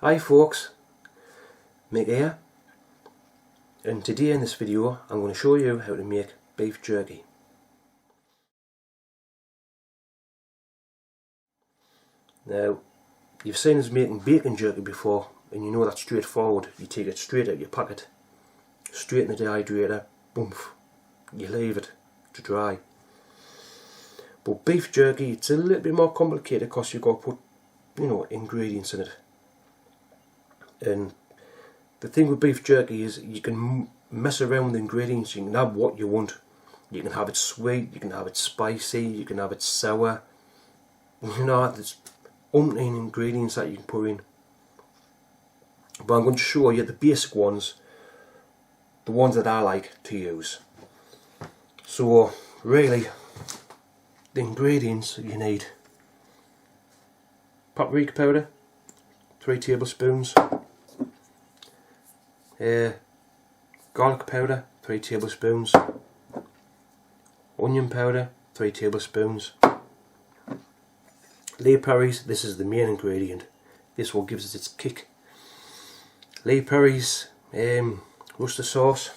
Hi folks, Mick here, and today in this video I'm going to show you how to make beef jerky. Now, you've seen us making bacon jerky before, and you know that's straightforward. You take it straight out of your packet, straight in the dehydrator, boom, you leave it to dry. But beef jerky, it's a little bit more complicated because you've got to put, ingredients in it. And the thing with beef jerky is you can mess around with the ingredients. You can have what you want. You can have it sweet, you can have it spicy, you can have it sour. There's umpteen ingredients that you can put in. But I'm going to show you the basic ones, the ones that I like to use. So really, the ingredients you need: paprika powder, 3 tablespoons. Garlic powder, 3 tablespoons. Onion powder, 3 tablespoons. Lee Perry's, this is the main ingredient. This what gives it its kick. Lee Perry's Worcester sauce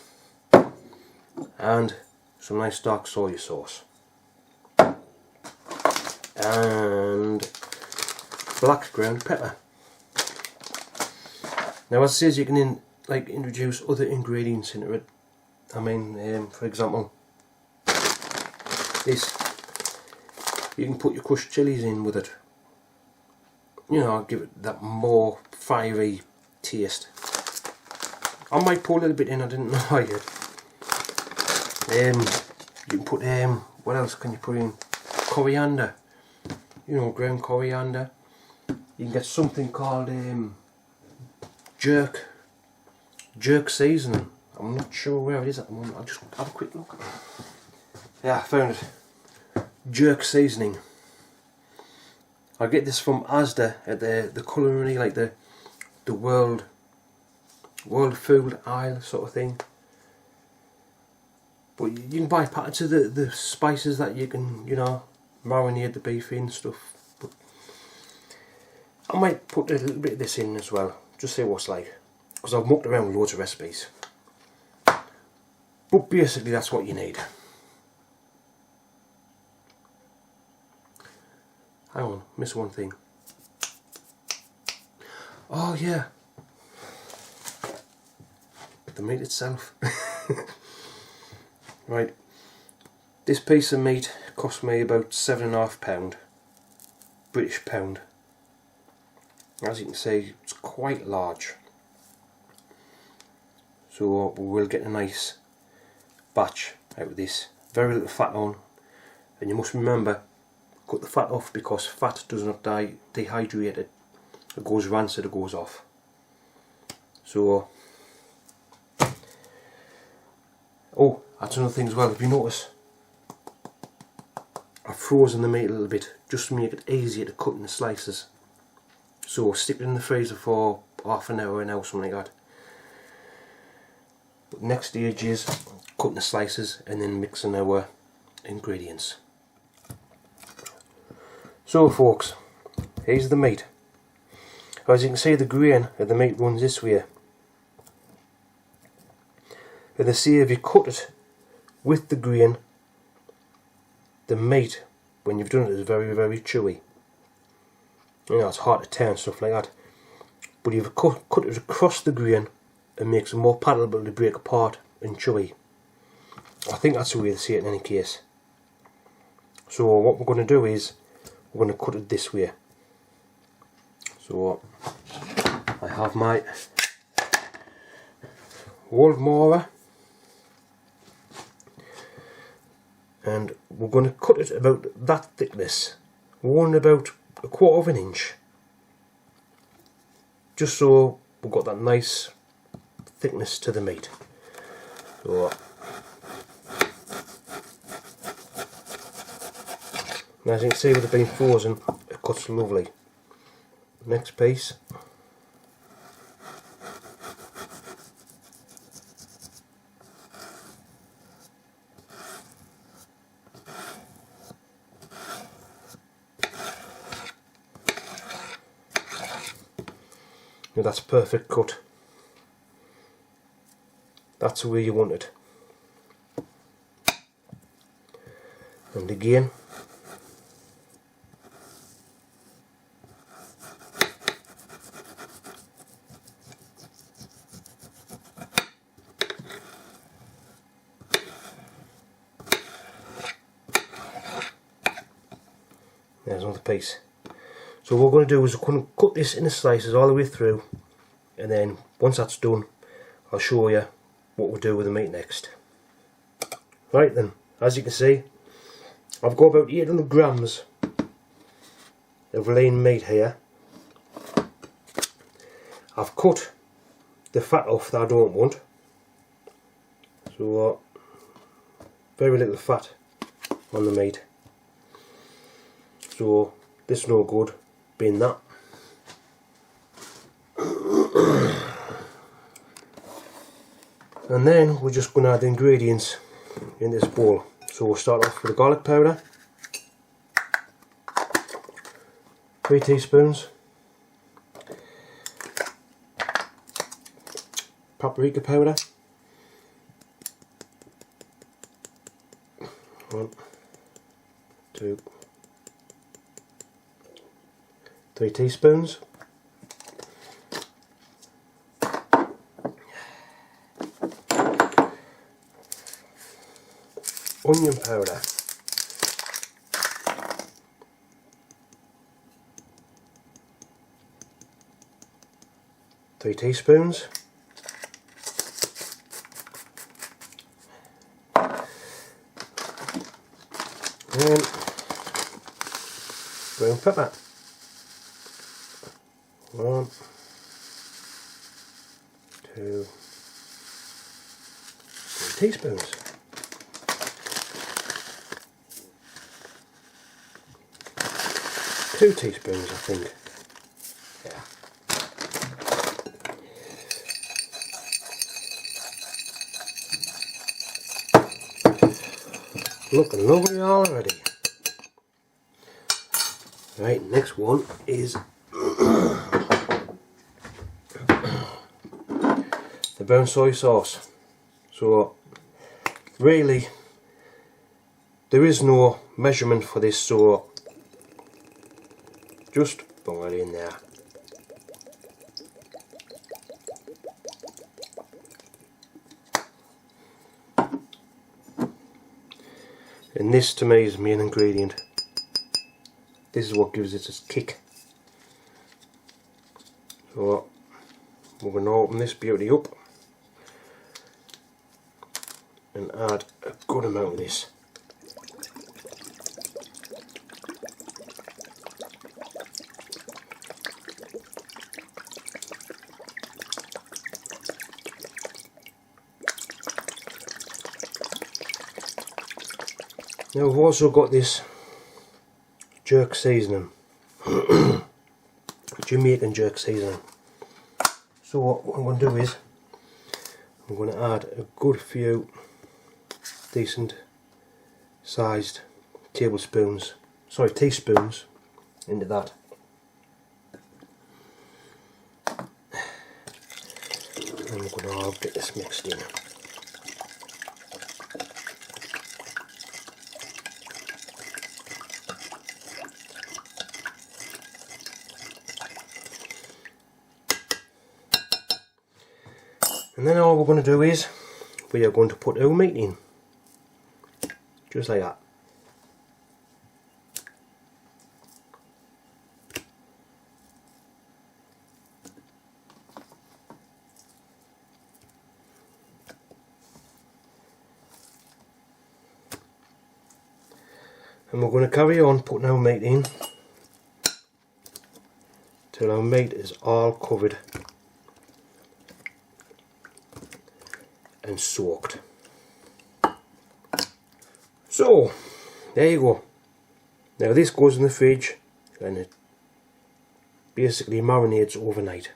and some nice dark soy sauce. And black ground pepper. Now, as it says, you can introduce other ingredients into it. For example, this, you can put your crushed chilies in with it. Give it that more fiery taste. I might put a little bit in, I didn't know yet. You can put, what else can you put in? Coriander. Ground coriander. You can get something called jerk seasoning. I'm not sure where it is at the moment. I'll just have a quick look. Yeah, I found it. Jerk seasoning. I get this from Asda at the culinary, like the world food aisle sort of thing. But you can buy packets of the spices that you can, marinate the beef in and stuff. But I might put a little bit of this in as well, just see what it's like, because I've mucked around with loads of recipes. But basically that's what you need. Hang on, missed one thing. Oh yeah, the meat itself. Right, this piece of meat cost me about £7.5 British pound. As you can see, it's quite large. So we'll get a nice batch out of this. Very little fat on, and you must remember, cut the fat off, because fat does not dehydrate it. It goes rancid, it goes off. So, oh, that's another thing as well. If you notice, I've frozen the meat a little bit just to make it easier to cut in the slices. So stick it in the freezer for half an hour something like that. But the next stage is cutting the slices and then mixing our ingredients. So folks, here's the meat. As you can see, the grain of the meat runs this way. And they say if you cut it with the grain, the meat, when you've done it, is very, very chewy. It's hard to tear and stuff like that. But if you cut it across the grain, it makes it more palatable to break apart and chewy. I think that's the way to see it in any case. So what we're going to do is, we're going to cut it this way. So I have my Wolf Mora, and we're going to cut it about that thickness, about 1/4 of an inch, just so we've got that nice thickness to the meat. So as you can see, with it being frozen, it cuts lovely. Next piece. Now that's perfect cut. That's the way you want it. And again, there's another piece. So what we're going to do is we're going to cut this into slices all the way through, and then once that's done I'll show you what we'll do with the meat next. Right then, as you can see, I've got about 800 grams of lean meat here. I've cut the fat off that I don't want, so very little fat on the meat, so this is no good being that. And then we're just going to add the ingredients in this bowl. So we'll start off with the garlic powder, 3 teaspoons, paprika powder, 1, 2, 3 teaspoons, onion powder, 3 teaspoons, and brown pepper, 1, 2, 3 teaspoons. 2 teaspoons, I think. Yeah. Looking lovely already. Right, next one is the brown soy sauce. So really there is no measurement for this, so just bung it in there. And this to me is the main ingredient. This is what gives it its kick. So we're going to open this beauty up and add a good amount of this. Now we've also got this jerk seasoning, Jamaican jerk seasoning. So what I'm going to do is I'm going to add a good few decent sized teaspoons into that. And we're going to all get this mixed in. And then all we're going to do is we are going to put our meat in, just like that. And we're going to carry on putting our meat in till our meat is all covered and soaked. So there you go. Now this goes in the fridge and it basically marinates overnight.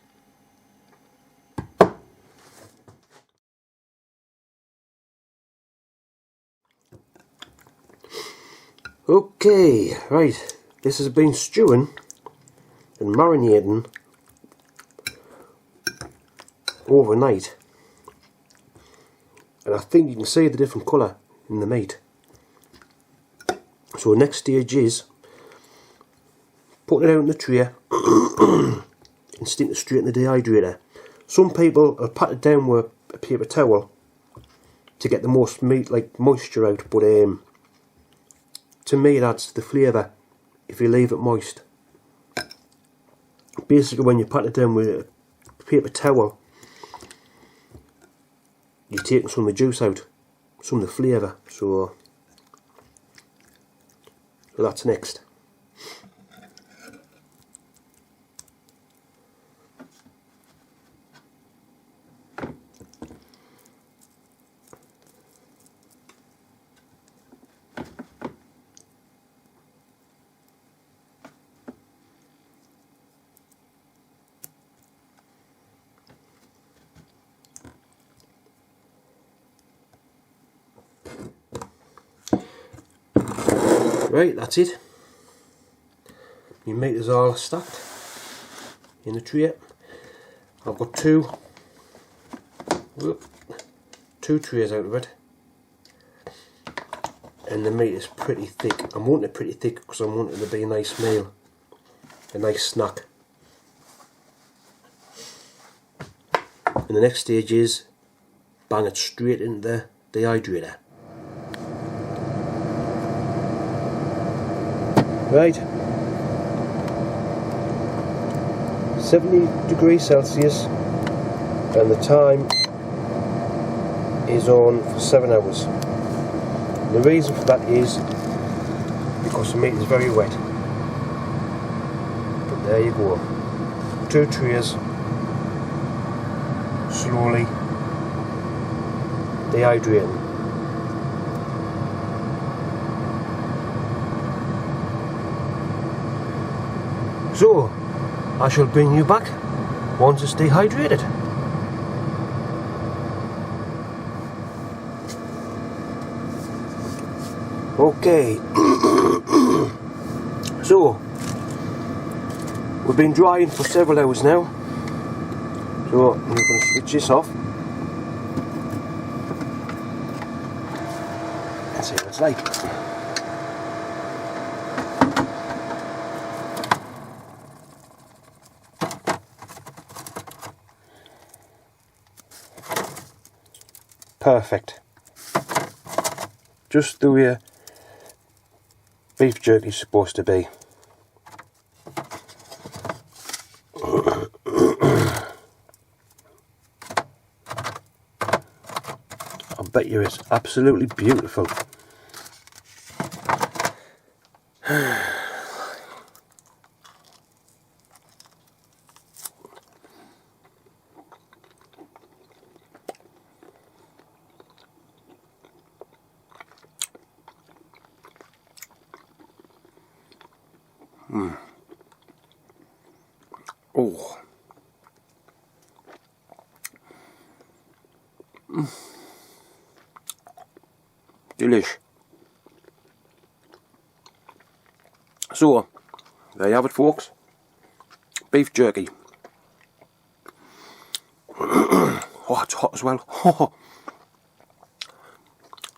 Okay, right, this has been stewing and marinating overnight, and I think you can see the different colour in the meat. So next stage is putting it out in the tray and sticking it straight in the dehydrator. Some people have pat it down with a paper towel to get the most meat, like moisture out, but to me it adds to the flavour if you leave it moist. Basically, when you pat it down with a paper towel, you're taking some of the juice out, some of the flavour. So that's next. Right, that's it. Your meat is all stacked in the tray. I've got two trays out of it, and the meat is pretty thick. I'm wanting it pretty thick because I'm wanting it to be a nice meal, a nice snack. And the next stage is bang it straight into the dehydrator. Right, 70 degrees Celsius, and the time is on for 7 hours. The reason for that is because the meat is very wet. But there you go, 2 trays, slowly dehydrating. So, I shall bring you back once it's dehydrated. Okay, so we've been drying for several hours now, so I'm going to switch this off and see what it's like. Perfect. Just the way beef jerky is supposed to be. I bet you it's absolutely beautiful. Oh. Delish. So, there you have it, folks. Beef jerky. Oh, it's hot as well.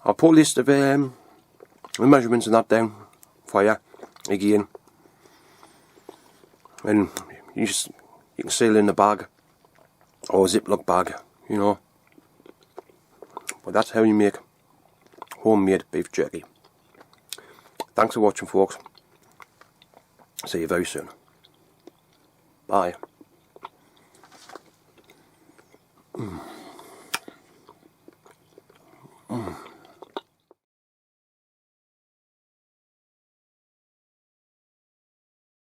I'll put a list of the measurements and that down for you again, and you can seal in the bag or a Ziploc bag, you know. But that's how you make homemade beef jerky. Thanks for watching, folks. See you very soon. Bye.